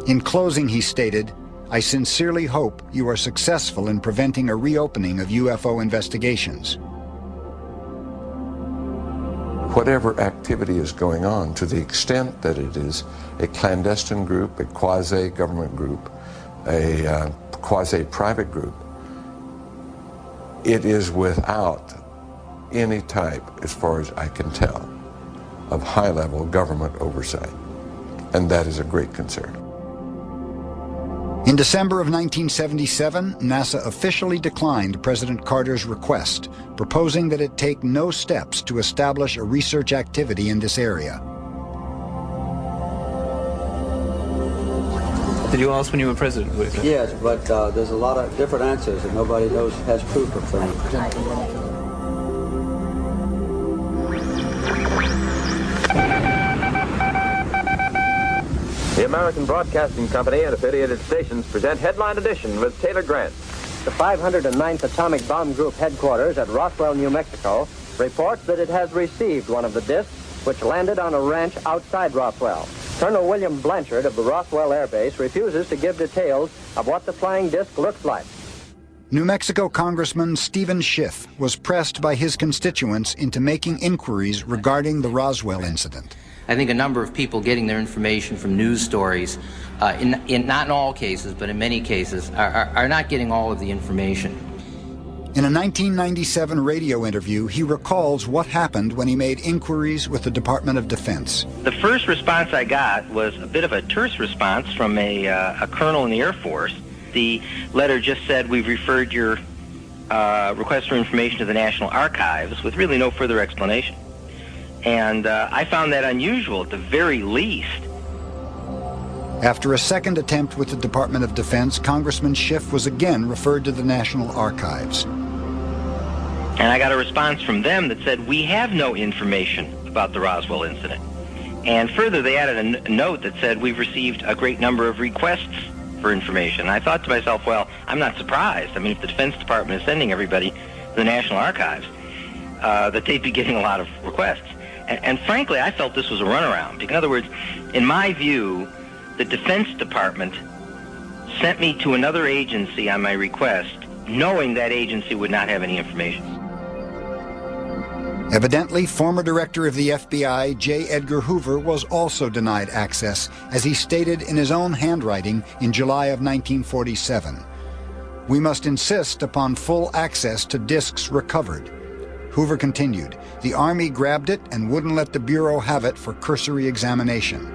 In closing, he stated, "I sincerely hope you are successful in preventing a reopening of UFO investigations." Whatever activity is going on, to the extent that it is a clandestine group, a quasi-government group, a quasi-private group, it is without any type, as far as I can tell, of high-level government oversight. And that is a great concern. In December of 1977, NASA officially declined President Carter's request, proposing that it take no steps to establish a research activity in this area. Did you ask when you were president? Yes, but there's a lot of different answers and nobody has proof of things. The American Broadcasting Company and affiliated stations present Headline Edition with Taylor Grant. The 509th Atomic Bomb Group headquarters at Roswell, New Mexico, reports that it has received one of the discs which landed on a ranch outside Roswell. Colonel William Blanchard of the Roswell Air Base refuses to give details of what the flying disc looks like. New Mexico Congressman Stephen Schiff was pressed by his constituents into making inquiries regarding the Roswell incident. I think a number of people getting their information from news stories, not in all cases, but in many cases, are not getting all of the information. In a 1997 radio interview, he recalls what happened when he made inquiries with the Department of Defense. The first response I got was a bit of a terse response from a colonel in the Air Force. The letter just said, "We've referred your request for information to the National Archives," with really no further explanation. And I found that unusual at the very least. After a second attempt with the Department of Defense, Congressman Schiff was again referred to the National Archives. And I got a response from them that said, "We have no information about the Roswell incident." And further, they added a note that said, "We've received a great number of requests for information." I thought to myself, well, I'm not surprised. I mean, if the Defense Department is sending everybody to the National Archives, that they'd be getting a lot of requests. And frankly, I felt this was a runaround. In other words, in my view, the Defense Department sent me to another agency on my request, knowing that agency would not have any information. Evidently, former director of the FBI, J. Edgar Hoover, was also denied access, as he stated in his own handwriting in July of 1947. "We must insist upon full access to discs recovered." Hoover continued, "The Army grabbed it and wouldn't let the Bureau have it for cursory examination."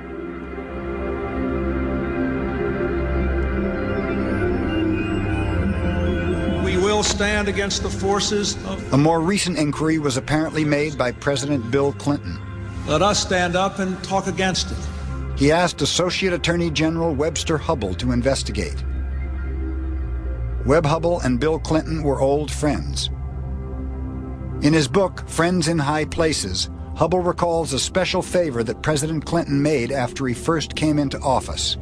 We will stand against the forces of... A more recent inquiry was apparently made by President Bill Clinton. Let us stand up and talk against it. He asked Associate Attorney General Webster Hubbell to investigate. Webb Hubbell and Bill Clinton were old friends. In his book, Friends in High Places, Hubbell recalls a special favor that President Clinton made after he first came into office.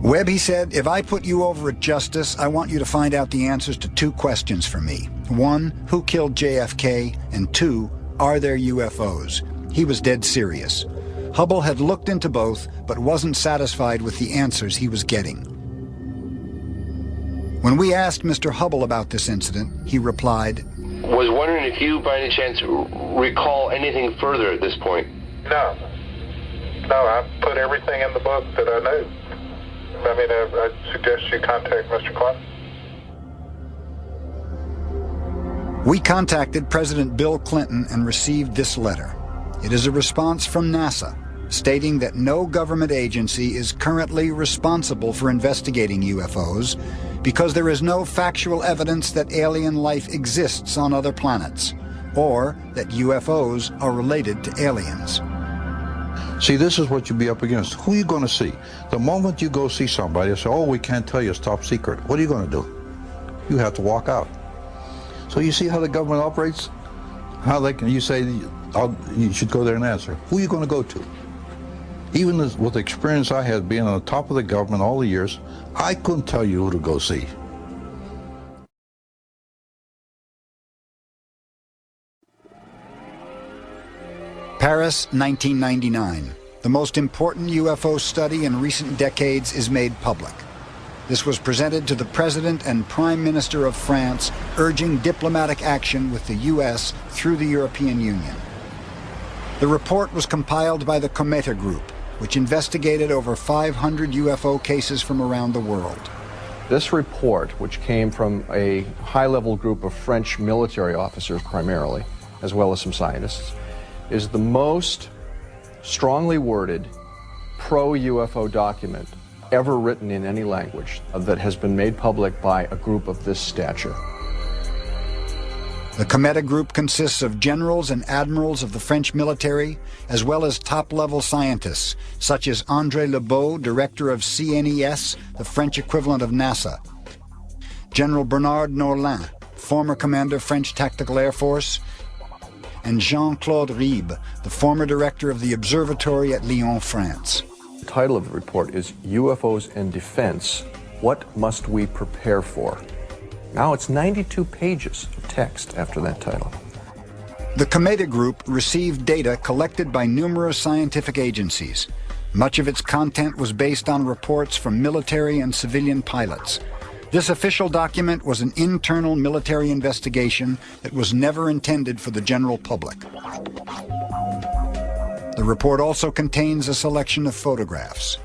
Webb, he said, "If I put you over at Justice, I want you to find out the answers to two questions for me. One, who killed JFK? And two, are there UFOs?" He was dead serious. Hubbell had looked into both, but wasn't satisfied with the answers he was getting. When we asked Mr. Hubbell about this incident, he replied, "Was wondering if you, by any chance, recall anything further at this point?" No. No, I put everything in the book that I knew. I mean, I suggest you contact Mr. Clinton. We contacted President Bill Clinton and received this letter. It is a response from NASA, stating that no government agency is currently responsible for investigating UFOs because there is no factual evidence that alien life exists on other planets, or that UFOs are related to aliens. See, this is what you'd be up against. Who are you going to see? The moment you go see somebody and say, "Oh, we can't tell you, it's top secret," what are you going to do? You have to walk out. So you see how the government operates? How they can, you say, you should go there and answer. Who are you going to go to? Even with the experience I had being on the top of the government all the years, I couldn't tell you who to go see. Paris, 1999. the most important UFO study in recent decades is made public. This was presented to the President and Prime Minister of France, urging diplomatic action with the U.S. through the European Union. The report was compiled by the Cometa Group, which investigated over 500 UFO cases from around the world. This report, which came from a high-level group of French military officers primarily, as well as some scientists, is the most strongly worded pro-UFO document ever written in any language that has been made public by a group of this stature. The Cometa Group consists of generals and admirals of the French military, as well as top-level scientists, such as André Lebeau, director of CNES, the French equivalent of NASA, General Bernard Norlin, former commander French Tactical Air Force, and Jean-Claude Ribe, the former director of the observatory at Lyon, France. The title of the report is UFOs and Defense, What Must We Prepare For? Now it's 92 pages of text after that title. The Cometa Group received data collected by numerous scientific agencies. Much of its content was based on reports from military and civilian pilots. This official document was an internal military investigation that was never intended for the general public. The report also contains a selection of photographs.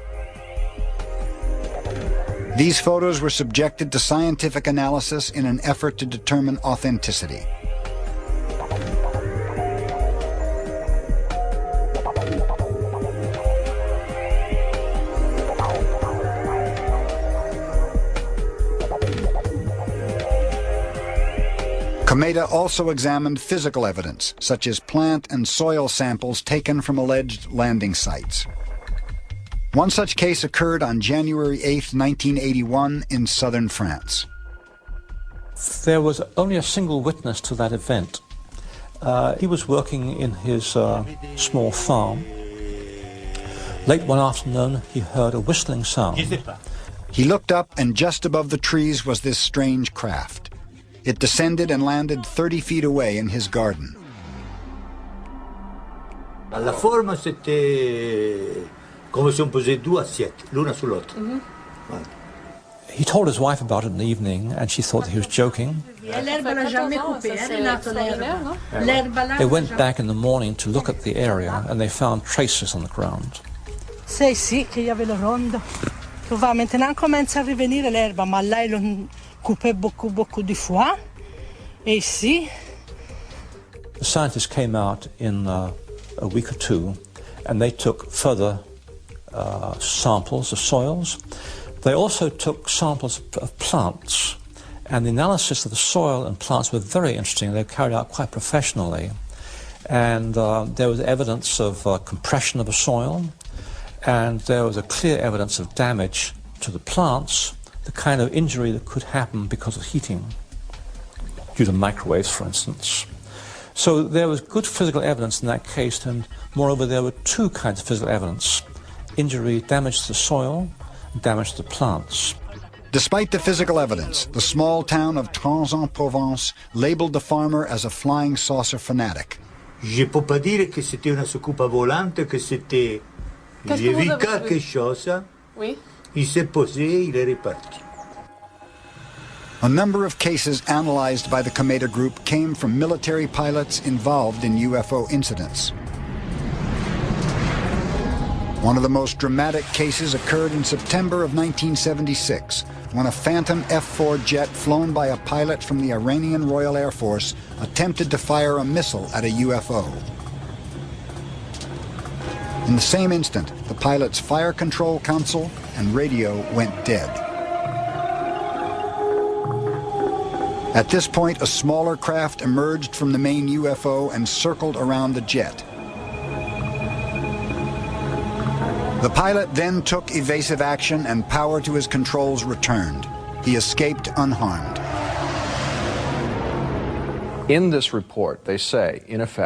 These photos were subjected to scientific analysis in an effort to determine authenticity. Cometa also examined physical evidence, such as plant and soil samples taken from alleged landing sites. One such case occurred on January 8, 1981, in southern France. There was only a single witness to that event. He was working in his small farm. Late one afternoon, he heard a whistling sound. He looked up, and just above the trees was this strange craft. It descended and landed 30 feet away in his garden. La forme, c'était comme si on posait deux assiettes, l'une sur l'autre. He told his wife about it in the evening, and she thought that he was joking. They went back in the morning to look at the area, and they found traces on the ground. Sì, che y avait le ronde. Tu vois, maintenant commence à revenir l'herbe, mais là, ils l'ont coupé beaucoup de fois. Et ici. The scientists came out in a week or two, and they took further samples of soils. They also took samples of plants, and the analysis of the soil and plants were very interesting. They were carried out quite professionally, and there was evidence of compression of the soil, and there was a clear evidence of damage to the plants, the kind of injury that could happen because of heating, due to microwaves, for instance. So there was good physical evidence in that case, and moreover there were two kinds of physical evidence: injury, damage to the soil, damage to the plants. Despite the physical evidence, the small town of Trans-en-Provence labeled the farmer as a flying saucer fanatic. Je peux pas dire que c'était une soucoupe volante, que c'était... J'ai vu quelque chose, oui. Il s'est posé, il est reparti. A number of cases analyzed by the Cometa Group came from military pilots involved in UFO incidents. One of the most dramatic cases occurred in September of 1976, when a Phantom F-4 jet flown by a pilot from the Iranian Royal Air Force attempted to fire a missile at a UFO. In the same instant, the pilot's fire control console and radio went dead. At this point, a smaller craft emerged from the main UFO and circled around the jet. The pilot then took evasive action, and power to his controls returned. He escaped unharmed. In this report, they say, in effect,